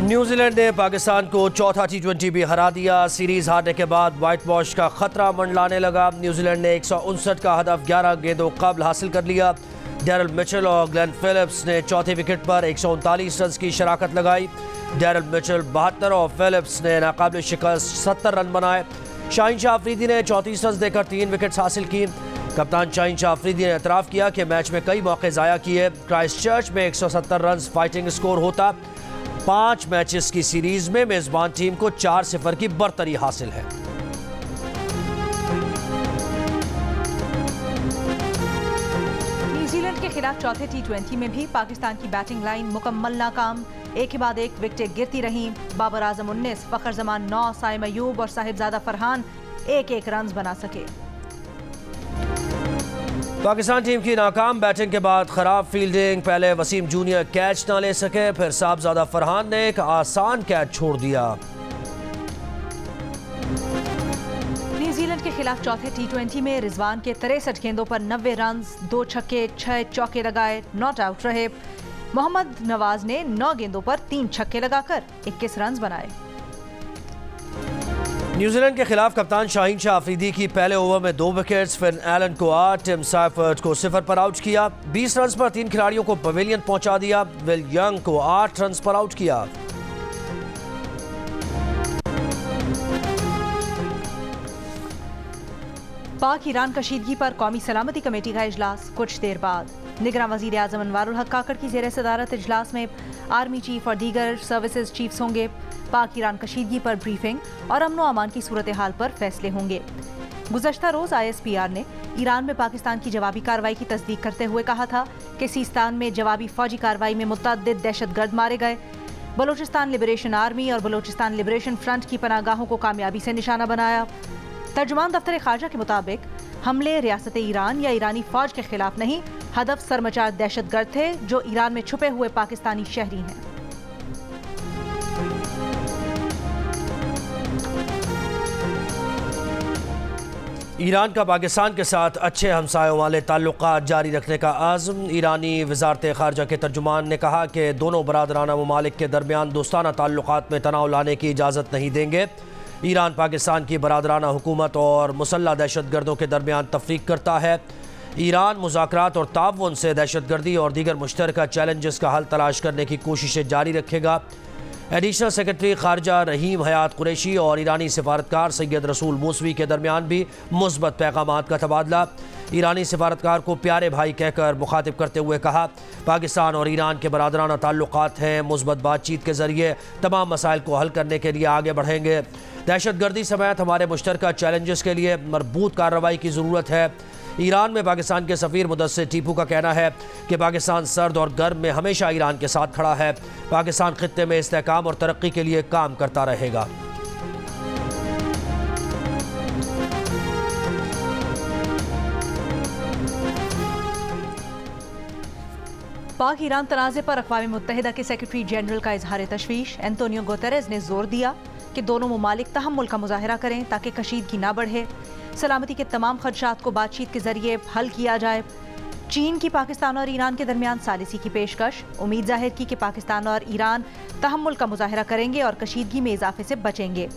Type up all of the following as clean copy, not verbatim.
New Zealand ने पाकिस्तान को चौथा T20 भी हरा दिया। सीरीज हारने के बाद व्हाइट वॉश का खतरा मंडलाने लगा। न्यूजीलैंड ने 159 का हदफ 11 गेंदों कबल हासिल कर लिया। डैरल मिचेल और ग्लेन फिलिप्स ने चौथे विकेट पर 139 रन की शराकत लगाई। डैरल मिचेल 72 और फिलिप्स ने नाकाबिल शिकस्त 70 रन बनाए। शाहीन शाह अफरीदी ने 34 रन देकर 3 विकेट हासिल की। कप्तान शाहीन शाह अफरीदी ने एतराफ़ किया कि मैच में कई मौके ज़ाया किए। क्राइस्टचर्च में 170 रन फाइटिंग स्कोर होता। 5 मैचेस की सीरीज में मेजबान टीम को 4-0 की बरतरी हासिल है। न्यूजीलैंड के खिलाफ चौथे T20 में भी पाकिस्तान की बैटिंग लाइन मुकम्मल नाकाम। एक के बाद एक विकेटें गिरती रहीं। बाबर आजम 19, फखर जमान 9, साइम अयूब और साहिबजादा फरहान एक रन बना सके। पाकिस्तान टीम की नाकाम बैटिंग के बाद खराब फील्डिंग। पहले वसीम जूनियर कैच ना ले सके, फिर साहिबजादा फरहान ने एक आसान कैच छोड़ दिया। न्यूजीलैंड के खिलाफ चौथे T20 में रिजवान के 63 गेंदों पर 90 रन, 2 छक्के 6 चौके लगाए, नॉट आउट रहे। मोहम्मद नवाज ने 9 गेंदों पर 3 छक्के लगाकर 21 रन बनाए। न्यूजीलैंड के खिलाफ कप्तान शाहीन शाह अफरीदी की पहले ओवर में 2 विकेट्स, फिर एलन को 8, टिम साइफर्ट को 0 पर आउट किया। 20 रन पर 3 खिलाड़ियों को पवेलियन पहुंचा दिया। विल यंग को 8 रन पर आउट किया। पाक ईरान कशीदगी पर कौमी सलामती कमेटी का इजलास कुछ देर बाद। निगरान वजीर आजम अनवारुल हक काकड़ की जेर सदारत इजलास में आर्मी चीफ और दीगर सर्विसेज चीफ्स होंगे। पाक ईरान कशीदगी पर ब्रीफिंग और अमन व अमान की सूरत हाल पर फैसले होंगे। गुज़श्ता रोज़ ISPR ने ईरान में पाकिस्तान की जवाबी कार्रवाई की तस्दीक करते हुए कहा था कि सीस्तान में जवाबी फौजी कार्रवाई में मुतअद्दिद दहशतगर्द मारे गए। बलोचिस्तान लिबरेशन आर्मी और बलोचिस्तान लिबरेशन फ्रंट की पनागाहों को कामयाबी से निशाना बनाया। तर्जुमान दफ्तर खारजा के मुताबिक हमले रियासत ईरान या ईरानी फौज के खिलाफ नहीं, हदफ सरमचार दहशतगर्द थे जो ईरान में छुपे हुए पाकिस्तानी शहरी हैं। ईरान का पाकिस्तान के साथ अच्छे हमसायों वाले ताल्लुकात जारी रखने का आज़म। ईरानी वज़ारत ख़ारजा के तर्जुमान ने कहा कि दोनों बरादराना ममालिक के दरमियान दोस्ताना ताल्लुकात में तनाव लाने की इजाज़त नहीं देंगे। ईरान पाकिस्तान की बरादराना हुकूमत और मुसल्लह दहशतगर्दों के दरमियान तफरीक करता है। ईरान मुज़ाकरात और ताउन से दहशतगर्दी और दीगर मुश्तरका चैलेंजेस का हल तलाश करने की कोशिशें जारी रखेगा। एडिशनल सेक्रेटरी खारजा रहीम हयात कुरैशी और ईरानी सिफारतकार सैयद रसूल मूसवी के दरमियान भी मुस्बत पैगामात का तबादला। ईरानी सिफारतकार को प्यारे भाई कहकर मुखातिब करते हुए कहा, पाकिस्तान और ईरान के बरादराना ताल्लुकात हैं। मुस्बत बातचीत के ज़रिए तमाम मसाइल को हल करने के लिए आगे बढ़ेंगे। दहशतगर्दी समेत हमारे मुश्तरका चैलेंजेस के लिए मरबूत कार्रवाई की ज़रूरत है। ईरान में पाकिस्तान के सफ़ीर मुदस्सिर टीपू का कहना है कि पाकिस्तान सर्द और गर्म में हमेशा ईरान के साथ खड़ा है। पाकिस्तान खित्ते में इस्तेहकाम और तरक्की के लिए काम करता रहेगा। पाक ईरान तनाज़े पर अक़वाम मुत्तहिदा के सेक्रेटरी जनरल का इजहार तशवीश। एंटोनियो गुतेरेस ने जोर दिया कि दोनों ममालिक तहम्मुल का मुजाहरा करें ताकि कशीदगी ना बढ़े। सलामती के तमाम खदशात को बातचीत के जरिए हल किया जाए। चीन की पाकिस्तान और ईरान के दरमियान सालिसी की पेशकश। उम्मीद जाहिर की कि पाकिस्तान और ईरान तहम्मुल का मुजाहरा करेंगे और कशीदगी में इजाफे से बचेंगे।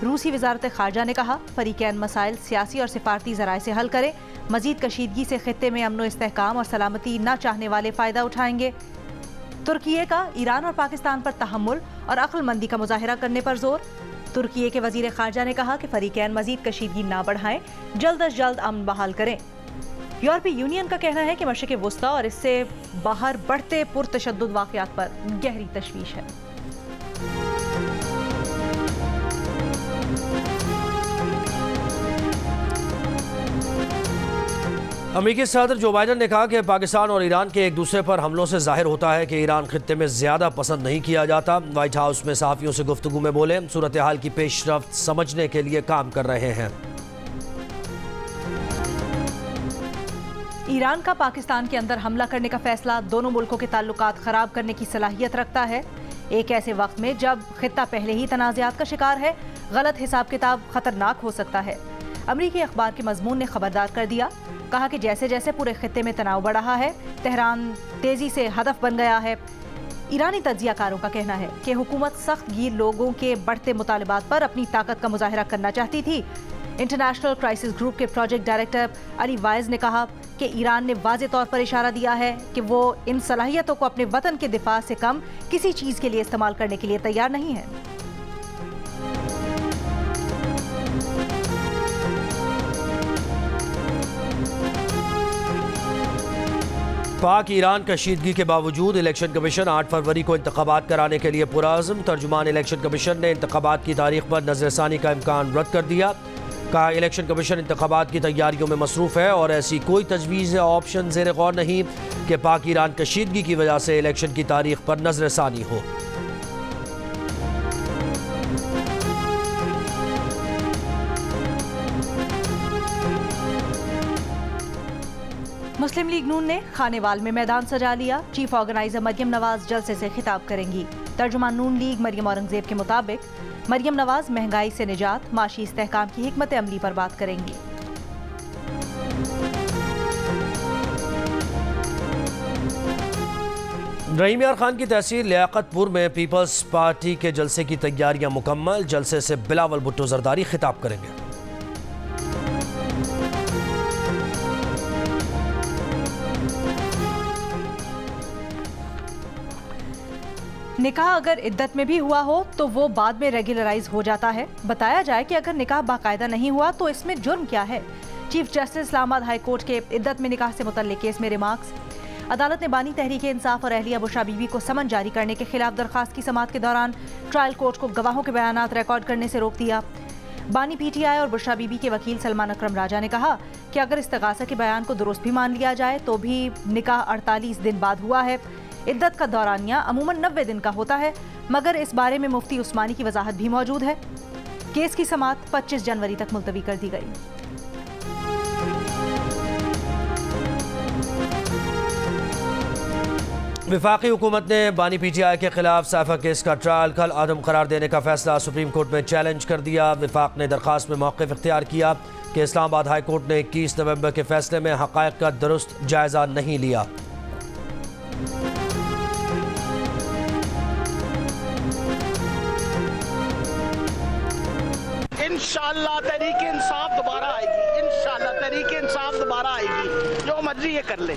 रूसी वजारत खारजा ने कहा, फरीकैन मसाइल सियासी और सिफारती ज़राए से हल करें। मजीद कशीदगी से खित्ते में अमन इस्तेहकाम और सलामती न चाहने वाले फ़ायदा उठाएंगे। तुर्की का ईरान और पाकिस्तान पर तहम्मुल और अक्लमंदी का मुजाहरा करने पर जोर। तुर्की के वजीर खारजा ने कहा कि फरीकैन मजीद कशीदगी ना बढ़ाएं, जल्द अज जल्द अमन बहाल करें। यूरोपीय यूनियन का कहना है कि मशरिक़ वुस्ता और इससे बाहर बढ़ते पुरतशद्दुद वाक़यात पर गहरी तशवीश है। अमेरिकी सदर जो बाइडन ने कहा कि पाकिस्तान और ईरान के एक दूसरे पर हमलों से जाहिर होता है कि ईरान खित्ते में ज़्यादा पसंद नहीं किया जाता। वाइट हाउस में सहाफ़ियों से गुफ्तगू में बोले, सूरत हाल की पेशरफ्त समझने के लिए काम कर रहे हैं। ईरान का पाकिस्तान के अंदर हमला करने का फैसला दोनों मुल्कों के ताल्लुकात ख़राब करने की सलाहियत रखता है। एक ऐसे वक्त में जब खित्ता पहले ही तनाज़ात का शिकार है, गलत हिसाब किताब ख़तरनाक हो सकता है। अमरीकी अखबार के मजमून ने खबरदार कर दिया, कहा कि जैसे जैसे पूरे खित्ते में तनाव बढ़ रहा है, तेहरान तेजी से हदफ बन गया है। ईरानी तज्जियाकारों का कहना है कि हुकूमत सख्त गिर लोगों के बढ़ते मुतालबात पर अपनी ताकत का मुजाहिरा करना चाहती थी। इंटरनेशनल क्राइसिस ग्रुप के प्रोजेक्ट डायरेक्टर अली वाइज ने कहा कि ईरान ने वाज़े तौर पर इशारा दिया है कि वो इन सलाहियतों को अपने वतन के दिफा से कम किसी चीज़ के लिए इस्तेमाल करने के लिए तैयार नहीं है। पाक ईरान कशीदगी के बावजूद इलेक्शन कमीशन 8 फरवरी को इंतखाबात कराने के लिए पुरअज़्म। तर्जुमान इलेक्शन कमीशन ने इंतखाबात की तारीख पर नज़रसानी का इम्कान रद्द कर दिया। कहा इलेक्शन कमीशन इंतखाबात की तैयारियों में मसरूफ़ है और ऐसी कोई तजवीज़ या ऑप्शन ज़ेर गौर नहीं कि पाक ईरान कशीदगी की वजह से इलेक्शन की तारीख पर नज़रसानी हो। मुस्लिम लीग नून ने खानेवाल में मैदान सजा लिया। चीफ ऑर्गेनाइजर मरियम नवाज जलसे से खिताब करेंगी। तर्जुमान नून लीग मरियम औरंगजेब के मुताबिक मरियम नवाज महंगाई से निजात, माशी इस्तेहकाम की हिकमत अमली पर बात करेंगी। रहीम यार खान की तहसील लियाकतपुर में पीपल्स पार्टी के जलसे की तैयारियां मुकम्मल। जलसे से बिलावल भुट्टो जरदारी खिताब करेंगे। निकाह अगर इद्दत में भी हुआ हो तो वो बाद में रेगुलराइज हो जाता है। बताया जाए कि अगर निकाह बाकायदा नहीं हुआ तो इसमें जुर्म क्या है। Chief justice Islamabad high court के इद्दत में निकाह से मुतल्लिक केस में रिमार्क्स। अदालत ने बानी तहरीक इंसाफ और अहलिया बुशरा बीबी को समन जारी करने के खिलाफ दरखास्त की समाअत के दौरान ट्रायल कोर्ट को गवाहों के बयानात रिकॉर्ड करने से रोक दिया। बानी PTI और बुशरा बीबी के वकील सलमान अकरम राजा ने कहा कि अगर इस्तगासा के बयान को दुरुस्त भी मान लिया जाए तो भी निकाह 48 दिन बाद हुआ है। इद्दत का दौरानिया अमूमन 90 दिन का होता है, मगर इस बारे में मुफ्ती उस्मानी की वजाहत भी मौजूद है। केस की समाअत 25 जनवरी तक मुलतवी कर दी गई। वफाकी हुकूमत ने बानी PTI के खिलाफ साइफा केस का ट्रायल कल आदम करार देने का फैसला सुप्रीम कोर्ट में चैलेंज कर दिया। वफाक ने दरखास्त में मौक़िफ़ इख्तियार किया कि इस्लामाबाद हाई कोर्ट ने 21 नवंबर के फैसले में हक़ाइक़ का दुरुस्त जायज़ा नहीं लिया। इंशाअल्लाह तहरीक इंसाफ दोबारा आएगी। इंशाअल्लाह तहरीक इंसाफ दोबारा आएगी, जो मर्जी ये कर ले।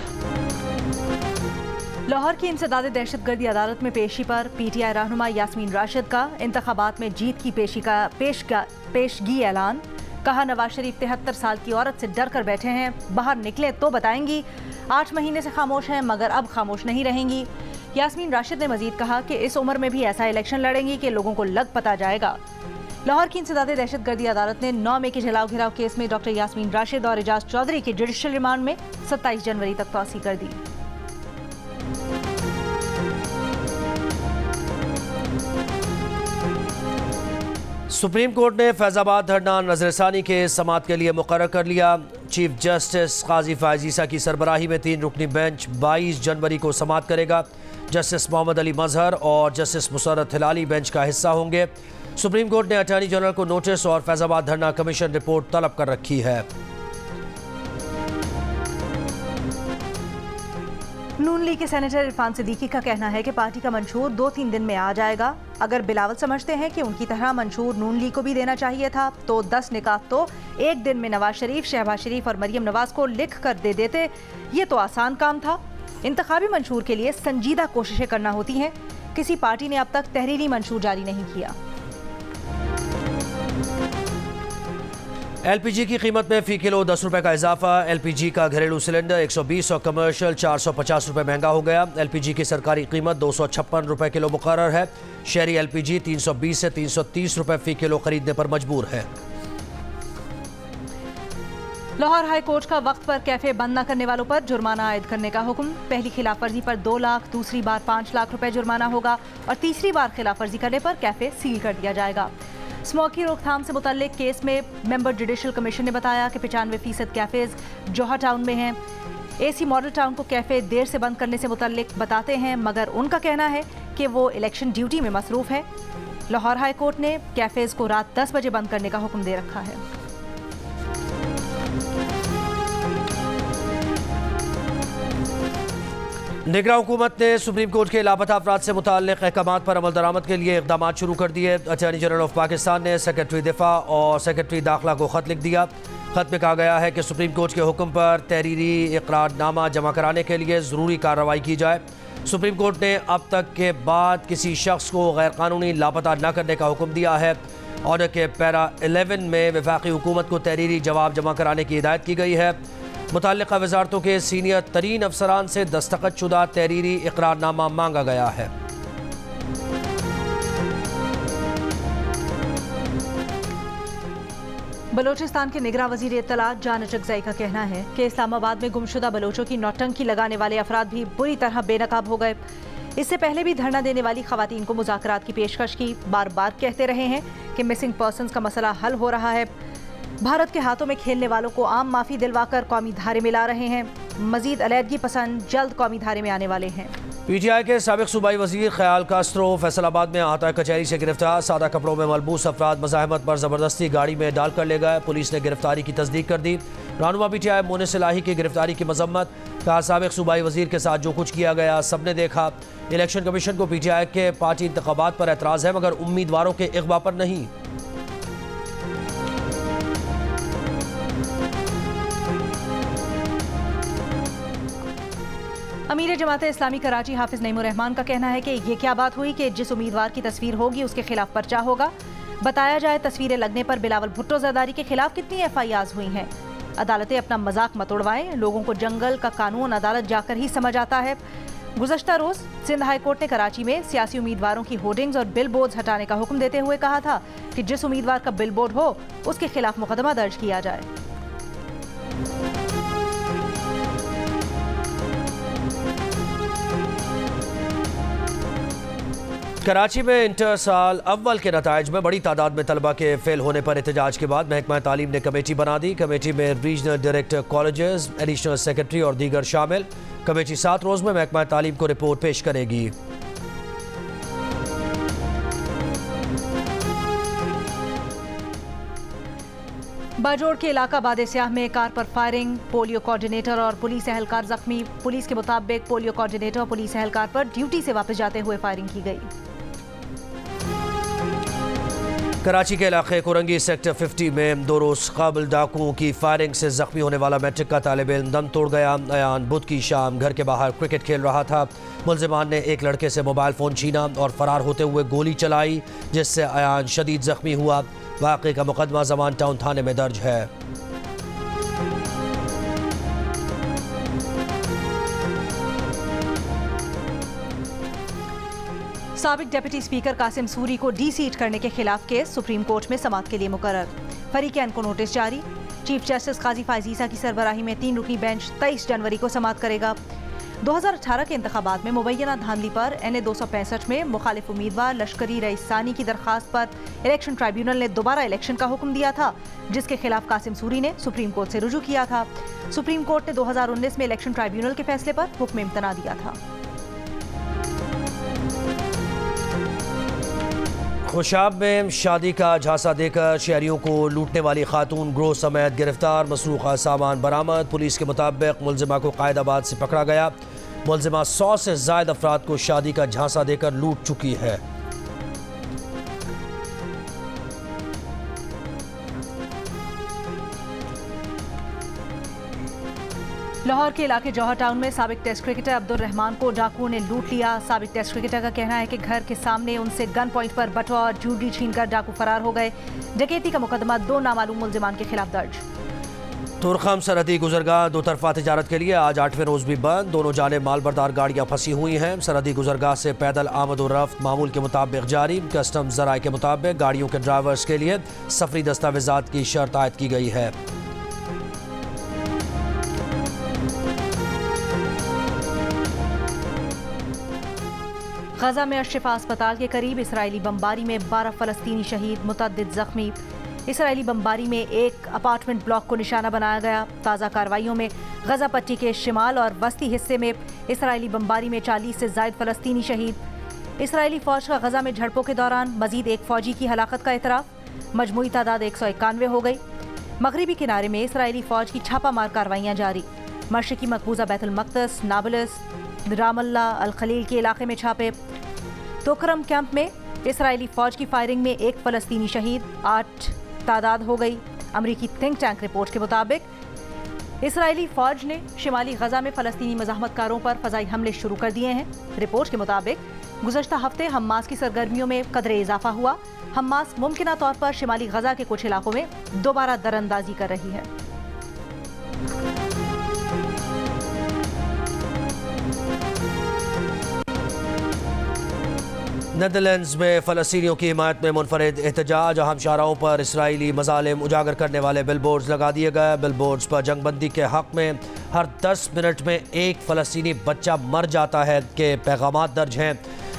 लाहौर की इंसदाद दहशतगर्दी अदालत में पेशी पर PTI रहनुमा यास्मीन राशिद का इंतखाबात में जीत की पेशगी ऐलान। कहा नवाज शरीफ 73 साल की औरत से डर कर बैठे हैं, बाहर निकले तो बताएंगी। 8 महीने से खामोश हैं मगर अब खामोश नहीं रहेंगी। यास्मीन राशिद ने मजीद कहा कि इस उम्र में भी ऐसा इलेक्शन लड़ेंगी कि लोगों को लग पता जाएगा। लाहौर की इंसदाद दहशतगर्दी अदालत ने 9 मई के जलाओ घिराव केस में डॉक्टर यास्मीन राशिद और एजाज चौधरी के जुडिशल रिमांड में 27 जनवरी तक तौसी कर दी। सुप्रीम कोर्ट ने फैज़ाबाद धरना नज़रसानी के समाअत के लिए मुकर्रर कर लिया। चीफ जस्टिस काजी फ़ाइज़ ईसा की सरबराही में 3 रुकनी बेंच 22 जनवरी को समाअत करेगा। जस्टिस मोहम्मद अली मजहर और जस्टिस मुसर्रत हिलाली बेंच का हिस्सा होंगे। सुप्रीम कोर्ट ने अटॉर्नी जनरल को नोटिस और फैज़ाबाद धरना कमीशन रिपोर्ट तलब कर रखी है। नून लीग के सेनेटर इरफान सिद्दीकी का कहना है कि पार्टी का मंशूर 2-3 दिन में आ जाएगा। अगर बिलावल समझते हैं कि उनकी तरह मंशूर नून लीग को भी देना चाहिए था तो 10 निकाह तो एक दिन में नवाज शरीफ, शहबाज शरीफ और मरियम नवाज को लिख कर दे देते। ये तो आसान काम था। इंतखाबी मंशूर के लिए संजीदा कोशिशें करना होती हैं। किसी पार्टी ने अब तक तहरीरी मंशूर जारी नहीं किया। LPG की कीमत में फ़ी किलो 10 रुपये का इजाफा। LPG का घरेलू सिलेंडर 120 और कमर्शियल 450 रुपये महंगा हो गया। LPG की सरकारी कीमत 256 रुपये किलो मुकर्रर है। शहरी LPG 320 से 330 रुपये फ़ी किलो खरीदने पर मजबूर है। लाहौर हाई कोर्ट का वक्त पर कैफे बंद न करने वालों पर जुर्माना आयद करने का हुक्म। पहली खिलाफ वर्जी पर 2 लाख, दूसरी बार 5 लाख रुपए जुर्माना होगा और तीसरी बार खिलाफ वर्जी करने पर कैफे सील कर दिया जाएगा। स्मोक की रोकथाम से मुतल्लिक केस में मेंबर जुडिशल कमीशन ने बताया कि 95% कैफेज जोहा टाउन में हैं। AC मॉडल टाउन को कैफे देर से बंद करने से मुतल्लिक बताते हैं, मगर उनका कहना है कि वो इलेक्शन ड्यूटी में मसरूफ है। लाहौर हाई कोर्ट ने कैफेज को रात 10 बजे बंद करने का हुक्म दे रखा है। निगरां हुकूमत ने सुप्रीम कोर्ट के लापता अफराद से मुताल्लिक़ अहकामात पर अमल दरामद के लिए इक़दाम शुरू कर दिए। अटॉर्नी जनरल ऑफ पाकिस्तान ने सेक्रेटरी दिफा और सेक्रेटरी दाखिला को ख़त लिख दिया। ख़त में कहा गया है कि सुप्रीम कोर्ट के हुक्म पर तहरीरी इक़रारनामा जमा कराने के लिए ज़रूरी कार्रवाई की जाए। सुप्रीम कोर्ट ने अब तक के बाद किसी शख्स को गैर कानूनी लापता न करने का हुक्म दिया है। ऑर्डर के पैरा 11 में वफाकी हुकूमत को तहरीरी जवाब जमा कराने की हिदायत की गई है। मुतल्लिक़ा वज़ारतों के सीनियर तरीन अफसरान से दस्तखत शुदा तहरीरी इक़रारनामा मांगा गया है। बलोचिस्तान के निगरां वज़ीर इत्तलात जान अचकज़ई का कहना है कि इस्लामाबाद में गुमशुदा बलोचों की नौटंकी लगाने वाले अफराद भी बुरी तरह बेनकाब हो गए। इससे पहले भी धरना देने वाली खवातीन को मुज़ाकरात की पेशकश की। बार बार कहते रहे हैं कि मिसिंग पर्सनस का मसला हल हो रहा है। भारत के हाथों में खेलने वालों को आम माफ़ी दिलवाकर कौमी धारे में ला रहे हैं। मजीद अलहदगी पसंद जल्द कौमी धारे में आने वाले हैं। PTI के साबिक़ सूबाई वज़ीर ख़याल कास्त्रो फैसलाबाद में अहाता कचहरी से गिरफ्तार। सादा कपड़ों में मलबूस अफराद मज़ाहमत पर ज़बरदस्ती गाड़ी में डाल कर ले गए। पुलिस ने गिरफ्तारी की तस्दीक कर दी। रहनुमा PTI मोनिस इलाही की गिरफ्तारी की मजम्मत। कहा साबिक़ सूबाई वज़ीर के साथ जो कुछ किया गया सबने देखा। इलेक्शन कमीशन को PTI के पार्टी इंतखाबात पर एतराज़ है मगर उम्मीदवारों के इग़वा पर नहीं। अमीर जमात इस्लामी कराची हाफिज नईमुर रहमान का कहना है कि ये क्या बात हुई कि जिस उम्मीदवार की तस्वीर होगी उसके खिलाफ पर्चा होगा। बताया जाए तस्वीरें लगने पर बिलावल भुट्टो जरदारी के खिलाफ कितनी FIRs हुई हैं। अदालतें अपना मजाक मत उड़वाएं। लोगों को जंगल का कानून अदालत जाकर ही समझ आता है। गुज़श्ता रोज सिंध हाई कोर्ट ने कराची में सियासी उम्मीदवारों की होर्डिंग्स और बिल बोर्ड्स हटाने का हुक्म देते हुए कहा था कि जिस उम्मीदवार का बिल बोर्ड हो उसके खिलाफ मुकदमा दर्ज किया जाए। कराची में इंटर साल अव्वल के नताइज में बड़ी तादाद में तलबा के फेल होने पर एहतजाज के बाद महकमा तालीम ने कमेटी बना दी। कमेटी में regional director colleges, additional secretary और दीगर शामिल। कमेटी 7 रोज में महकमा तालीम को रिपोर्ट पेश करेगी। बाजोड़ के इलाका बादे स्याह में कार पर फायरिंग, पोलियो कोऑर्डिनेटर और पुलिस एहलकार जख्मी। पुलिस के मुताबिक पोलियो कोऑर्डिनेटर और पुलिस एहलकार पर ड्यूटी से वापस जाते हुए फायरिंग की गई। कराची के इलाके कुरंगी सेक्टर 50 में 2 रोज काबिल डाकुओं की फायरिंग से जख्मी होने वाला मैट्रिक का तालिब इल्म दम तोड़ गया। अयान बुध की शाम घर के बाहर क्रिकेट खेल रहा था। मुल्जिमान ने एक लड़के से मोबाइल फ़ोन छीना और फरार होते हुए गोली चलाई जिससे अयान शदीद जख्मी हुआ। वाक़े का मुकदमा ज़मान टाउन थाने में दर्ज है। साबिक डिप्टी स्पीकर कासिम सूरी को डी-सीट करने के खिलाफ केस सुप्रीम कोर्ट में समाअत के लिए मुकर्रर। फरीक़ैन को नोटिस जारी। चीफ जस्टिस काजी फायज़ ईसा की सरबराही में 3 रुकनी बेंच 23 जनवरी को समाअत करेगा। 2018 के इंतखाबात में मुबैना धांधली पर NA 265 में मुखालिफ उम्मीदवार लश्करी रईस सानी की दरखास्त पर इलेक्शन ट्राइब्यूनल ने दोबारा इलेक्शन का हुक्म दिया था, जिसके खिलाफ कासिम सूरी ने सुप्रीम कोर्ट से रुजू किया था। सुप्रीम कोर्ट ने 2019 में इलेक्शन ट्राइब्यूनल के फैसले पर हुक्म इम्तना दिया था। खुशाब में शादी का झांसा देकर शहरियों को लूटने वाली खातून ग्रोह समेत गिरफ्तार। मसरूखा सामान बरामद। पुलिस के मुताबिक मुलजिमा को कायदाबाद से पकड़ा गया। मुलजिमा 100 से ज़ायद अफराद को शादी का झांसा देकर लूट चुकी है। लाहौर के इलाके जौहर टाउन में साबिक टेस्ट क्रिकेटर अब्दुल रहमान को डाकुओं ने लूट लिया। साबिक टेस्ट क्रिकेटर का कहना है कि घर के सामने उनसे गन पॉइंट पर बटुआ और ज्वेलरी छीनकर डाकू फरार हो गए। डकैती का मुकदमा 2 नामालूम मुल्जिमान के खिलाफ दर्ज। तुरखम सरहदी गुजरगाह 2 तरफा तिजारत के लिए आज 8वें रोज भी बंद। दोनों जाने मालबरदार गाड़ियां फंसी हुई हैं। सरहदी गुजरगाह से पैदल आमद और रफ्त मामूल के मुताबिक जारी। कस्टम ज़राए के मुताबिक गाड़ियों के ड्राइवर्स के लिए सफरी दस्तावेजात की शर्त आयद की गई है। गजा में अशफा अस्पताल के करीब इसराइली बमबारी में 12 फ़लस्तीनी शहीद, मुतअद्दिद जख्मी। इसराइली बमबारी में एक अपार्टमेंट ब्लॉक को निशाना बनाया गया। ताज़ा कार्रवाइयों में गजा पट्टी के शिमाल और वस्ती हिस्से में इसराइली बमबारी में 40 से ज़ायद फ़लस्तीनी शहीद। इसराइली फ़ौज का गजा में झड़पों के दौरान मजीद एक फ़ौजी की हलाकत का इतराफ़। मजमूई तादाद 191 हो गई। मगरबी किनारे में इसराइली फ़ौज की छापामार कार्रवाइयाँ जारी। मशरिकी मकबूजा बैतुल मक़दस, नाबलस, रामल्ला अल खलील के इलाके में छापे। तोकरम कैंप में इसराइली फौज की फायरिंग में 1 फलस्तीनी शहीद, 8 तादाद हो गई। अमरीकी थिंक टैंक रिपोर्ट के मुताबिक इसराइली फौज ने शिमाली गजा में फलस्तीनी मज़ाहमतकारों पर फ़ज़ाई हमले शुरू कर दिए हैं। रिपोर्ट के मुताबिक गुज़श्ता हफ्ते हमास की सरगर्मियों में कदरे इजाफा हुआ। हमास मुमकिना तौर पर शिमाली गजा के कुछ इलाकों में दोबारा दरअंदाजी कर रही है। नेदरलैंड्स में फ़लस्तीनियों की हिमायत में मुनफरिद एहतजाज। अहम शाहराहों पर इसराइली मज़ालिम उजागर करने वाले बिलबोर्ड्स लगा दिए गए। बिलबोर्ड्स पर जंगबंदी के हक़ में हर 10 मिनट में एक फ़लस्तीनी बच्चा मर जाता है के पैगामात दर्ज हैं।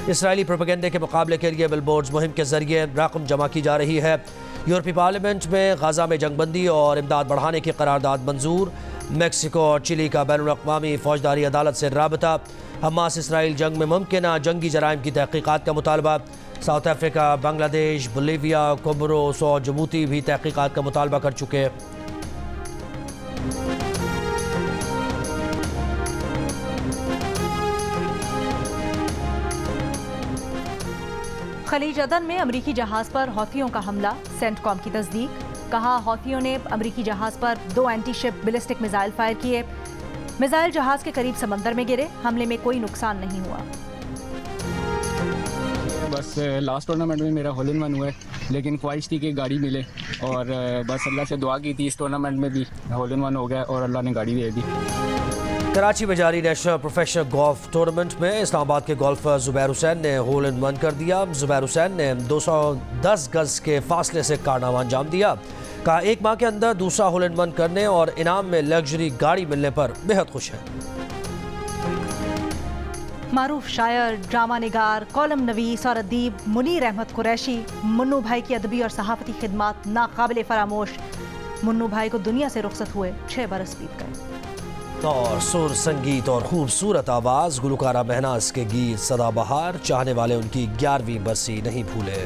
इसराइली प्रोपेगेंडे के मुकाबले के लिए बिलबोर्ड्स मुहिम के ज़रिए रकम जमा की जा रही है। यूरोपीय पार्लियामेंट में गजा में जंगबंदी और इमदाद बढ़ाने की करारदाद मंजूर। मैक्सिको और चिली का बैनुल-अक़वामी फ़ौजदारी अदालत से राबता। हमास इसराइल जंग में मुमकिना जंगी जराइम की तहक़ीक़ात का मुतालबा। South Africa, Bangladesh, Bolivia, Comoros और जबूती भी तहक़ीक़ात का मुतालबा कर चुके। खलीज अदन में अमरीकी जहाज़ पर हौथियों का हमला, सेंटकॉम की तस्दीक। कहा हौथियों ने अमरीकी जहाज़ पर 2 anti ship ballistic missile fire किए। मिसाइल जहाज़ के करीब समंदर में गिरे। हमले में कोई नुकसान नहीं हुआ। बस लास्ट टूर्नामेंट में मेरा होल इन वन हुआ है, लेकिन ख्वाहिश थी कि गाड़ी मिले और बस अल्लाह से दुआ की थी। इस टूर्नामेंट में भी होल इन वन हो गया और अल्लाह ने गाड़ी दे दी। कराची में जारी नेशनल प्रोफेशनल गोल्फ टूर्नामेंट में इस्लामाबाद के गोल्फर जुबैर हुसैन ने होल इन वन कर दिया। जुबैर हुसैन ने 210 गज के फासले से कारनामा अंजाम दिया। कहा 1 माह के अंदर दूसरा होल इन वन करने और इनाम में लग्जरी गाड़ी मिलने पर बेहद खुश है। मारूफ शायर, ड्रामा निगार, कॉलम नवीस और अदीब मुनीर अहमद कुरैशी मुन्नू भाई की अदबी और सहाफ़ती खिदमात नाकाबिले फरामोश। मुन्नू भाई को दुनिया से रुखसत हुए 6 बरस बीत गए। और सुर, संगीत और खूबसूरत आवाज़ गुलकारा महनाज के गीत सदाबहार, चाहने वाले उनकी 11वीं बरसी नहीं भूले।